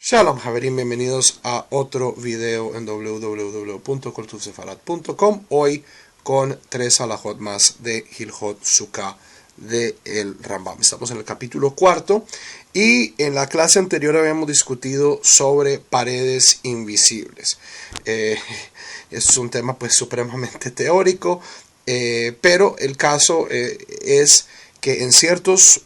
Shalom, Javerim, bienvenidos a otro video en www.kultursefarad.com. Hoy con 3 alajot más de Hilchot Sukkah de el Rambam. Estamos en el capítulo 4 y en la clase anterior habíamos discutido sobre paredes invisibles. Es un tema pues supremamente teórico, pero el caso es que en ciertos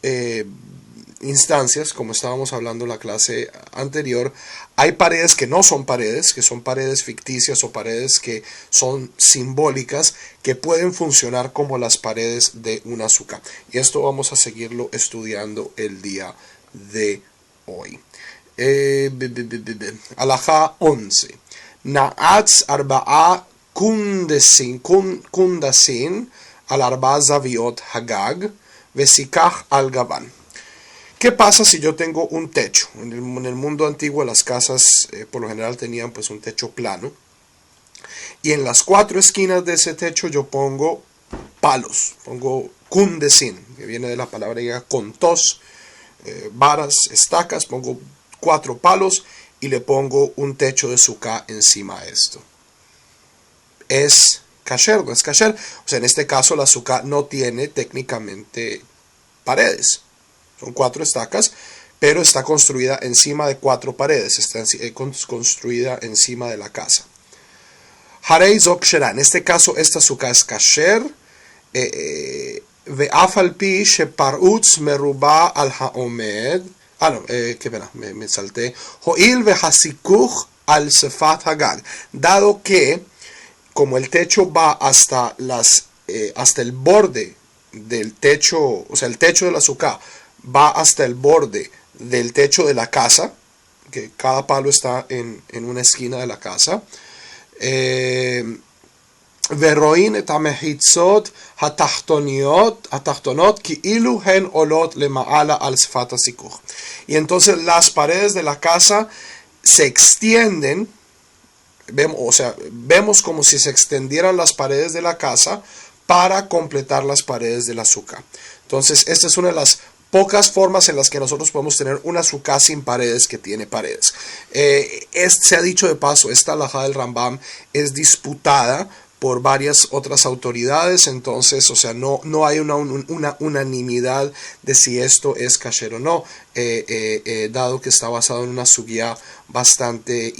instancias, como estábamos hablando en la clase anterior, hay paredes que no son paredes, que son paredes ficticias o paredes que son simbólicas, que pueden funcionar como las paredes de una sukkah. Y esto vamos a seguirlo estudiando el día de hoy. Alajá 11. Na'atz arba'a kundasin al arba zaviot hagag vesikach al gavan. ¿Qué pasa si yo tengo un techo? En el mundo antiguo las casas por lo general tenían pues un techo plano. Y en las 4 esquinas de ese techo yo pongo palos. Pongo kundesin, que viene de la palabra griega kontos, varas, estacas. Pongo 4 palos y le pongo un techo de sukkah encima de esto. ¿Es kasher? ¿No es kasher? O sea, en este caso la sukkah no tiene técnicamente paredes. Son 4 estacas, pero está construida encima de 4 paredes. Está construida encima de la casa. Harei zok shera. En este caso, esta sukkah es kasher. Ve'af al pi sheparutz meruba al haomed. Qué pena, me salté. Ho'il ve'hasikuch al sefat hagag. Dado que, como el techo va hasta el borde del techo, o sea, el techo de la sukkah va hasta el borde del techo de la casa, que cada palo está en una esquina de la casa. Veroin et hamehitzot hatachtonot ki'ilu hen olot lema'ala al sfat hasikuch. Y entonces las paredes de la casa se extienden, vemos como si se extendieran las paredes de la casa para completar las paredes de la sukkah. Entonces, esta es una de las pocas formas en las que nosotros podemos tener una sukkah sin paredes que tiene paredes. Se ha dicho de paso, esta alajá del Rambam es disputada por varias otras autoridades, entonces, o sea, no hay una unanimidad de si esto es kasher o no, dado que está basado en una sugya bastante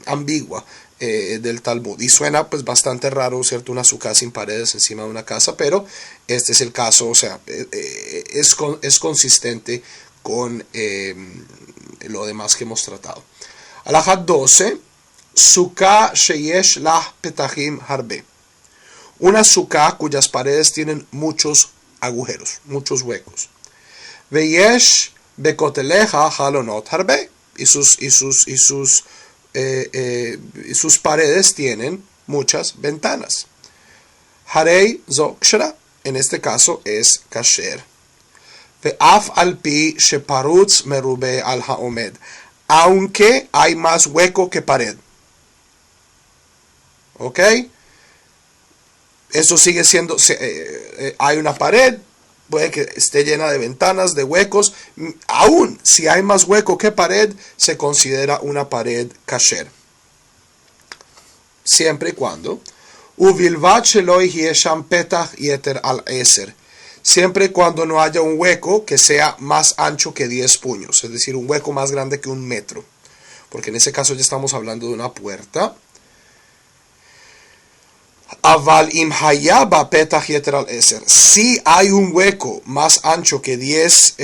ambigua del Talmud. Y suena pues bastante raro, ¿cierto? Una sukkah sin paredes encima de una casa, pero este es el caso, o sea, es consistente con lo demás que hemos tratado. Alajá 12. Sukkah sheyesh lah petachim harbe. Una sukkah cuyas paredes tienen muchos agujeros, muchos huecos. Veyesh bekoteleja halonot harbe. Y sus paredes tienen muchas ventanas. Harei zok shera. En este caso es kasher. Ve'af al pi sheparutz merube al haomed. Aunque hay más hueco que pared. ¿Ok? Eso sigue siendo, hay una pared, puede que esté llena de ventanas, de huecos. Aún si hay más hueco que pared, se considera una pared kasher. Siempre y cuando. Uvilvat sheloi hiesham petach yeter al eser. Siempre y cuando no haya un hueco que sea más ancho que 10 puños. Es decir, un hueco más grande que 1 metro. Porque en ese caso ya estamos hablando de una puerta. Aval im hayaba petach yeter al eser. Si hay un hueco más ancho que 10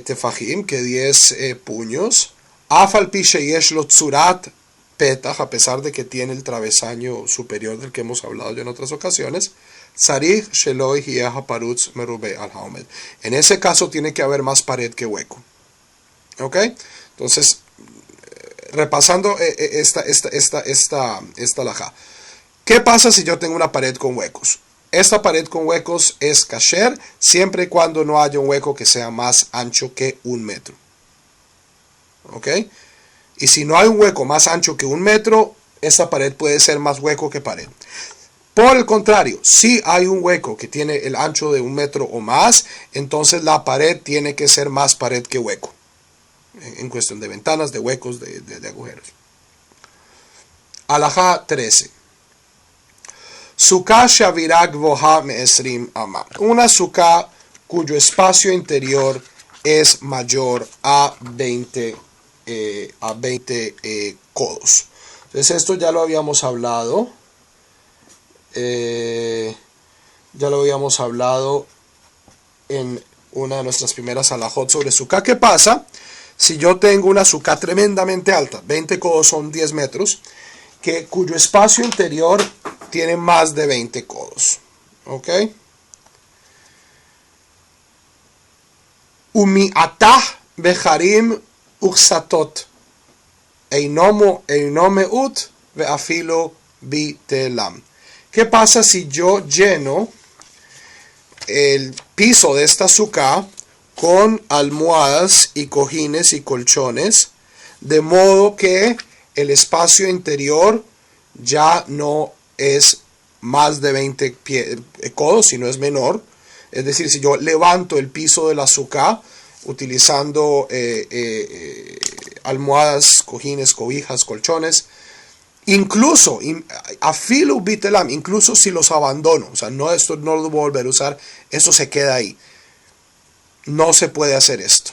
tefajim, que 10 puños, afal pi sheyesh lo tzurat petach, a pesar de que tiene el travesaño superior del que hemos hablado ya en otras ocasiones, sarich sheloi hiyaha parutz merube al haomed. En ese caso tiene que haber más pared que hueco. ¿Ok? Entonces, repasando esta alajá. ¿Qué pasa si yo tengo una pared con huecos? Esta pared con huecos es kasher siempre y cuando no haya un hueco que sea más ancho que 1 metro. ¿Ok? Y si no hay un hueco más ancho que 1 metro, esta pared puede ser más hueco que pared. Por el contrario, si hay un hueco que tiene el ancho de 1 metro o más, entonces la pared tiene que ser más pared que hueco. en cuestión de ventanas, de huecos, de agujeros. Alajá 13. Sukkah shavirá gvoha me'esrim amá. Una sukkah cuyo espacio interior es mayor a 20 codos. Entonces esto ya lo habíamos hablado. Ya lo habíamos hablado en una de nuestras primeras alajot sobre sukkah. ¿Qué pasa si yo tengo una sukkah tremendamente alta? 20 codos son 10 metros. Cuyo espacio interior tiene más de 20 codos. ¿Ok? Umi atah becharim uksatot. Einome ut veafilo bitelam. ¿Qué pasa si yo lleno el piso de esta sukkah con almohadas y cojines y colchones, de modo que el espacio interior ya no es más de 20 codos, sino es menor? Es decir, si yo levanto el piso de la sukkah utilizando almohadas, cojines, cobijas, colchones, incluso afilu bitelam, incluso si los abandono, o sea, esto no lo voy a volver a usar, esto se queda ahí. No se puede hacer esto.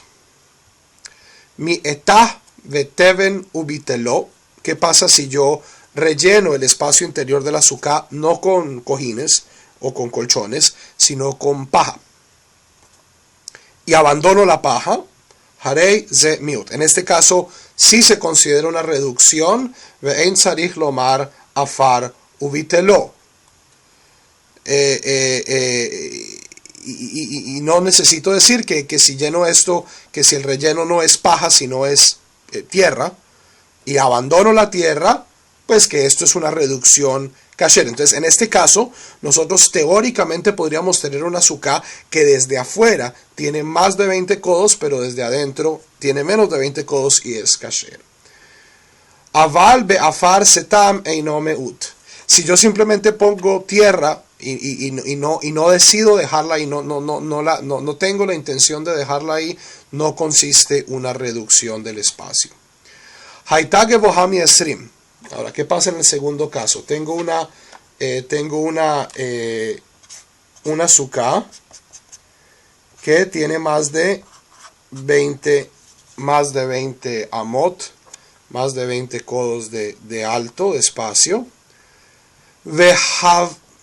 Mi etah veteven ubitelo. ¿Qué pasa si yo relleno el espacio interior de la sukkah no con cojines o con colchones, sino con paja? Y abandono la paja. Harei ze miut. En este caso sí se considera una reducción. Ve'en tzarich lomar afar ubitelo. Y no necesito decir que si lleno esto, que si el relleno no es paja, sino es tierra, y abandono la tierra, pues que esto es una reducción kasher. Entonces, en este caso, nosotros teóricamente podríamos tener una sukkah que desde afuera tiene más de 20 codos, pero desde adentro tiene menos de 20 codos y es kasher. Aval be'afar setam eino meut. Si yo simplemente pongo tierra y no decido dejarla ahí, no tengo la intención de dejarla ahí, no consiste una reducción del espacio. Haitage bohami esrim. Ahora, ¿qué pasa en el segundo caso? Tengo una sukkah que tiene más de 20 amot, más de 20 codos de alto, de espacio.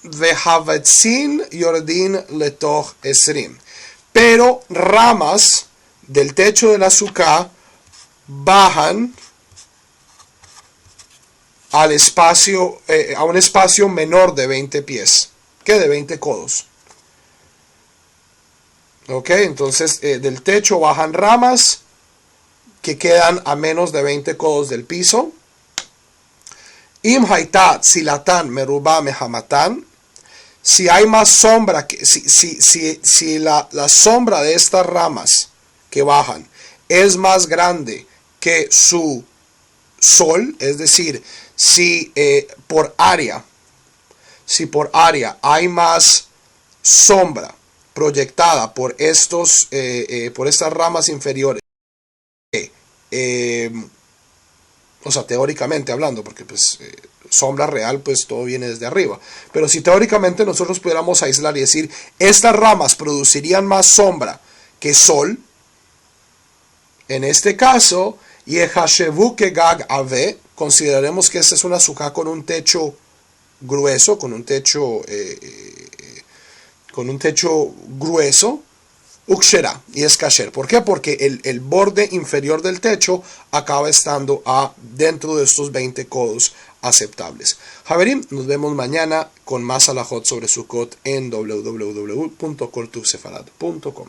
Vehavetzin yordin letoch esrim. Pero ramas del techo de la sukkah bajan al espacio, a un espacio menor de 20 pies, que de 20 codos. Ok, entonces del techo bajan ramas que quedan a menos de 20 codos del piso. Im haita tzilatan meruba mehamatan. Si hay más sombra, si la sombra de estas ramas que bajan es más grande que su sol, es decir, si por área hay más sombra proyectada por estas ramas inferiores, o sea, teóricamente hablando, porque pues sombra real, pues todo viene desde arriba. Pero si teóricamente nosotros pudiéramos aislar y decir, estas ramas producirían más sombra que sol, en este caso, Yehashevu kegag ave, consideraremos que esta es una sukkah con un techo grueso, con un techo grueso, ukshera, y es kasher. ¿Por qué? Porque el borde inferior del techo acaba estando dentro de estos 20 codos aceptables. Javerim, nos vemos mañana con más alajot sobre Sukkot en www.koltuvsefarad.com.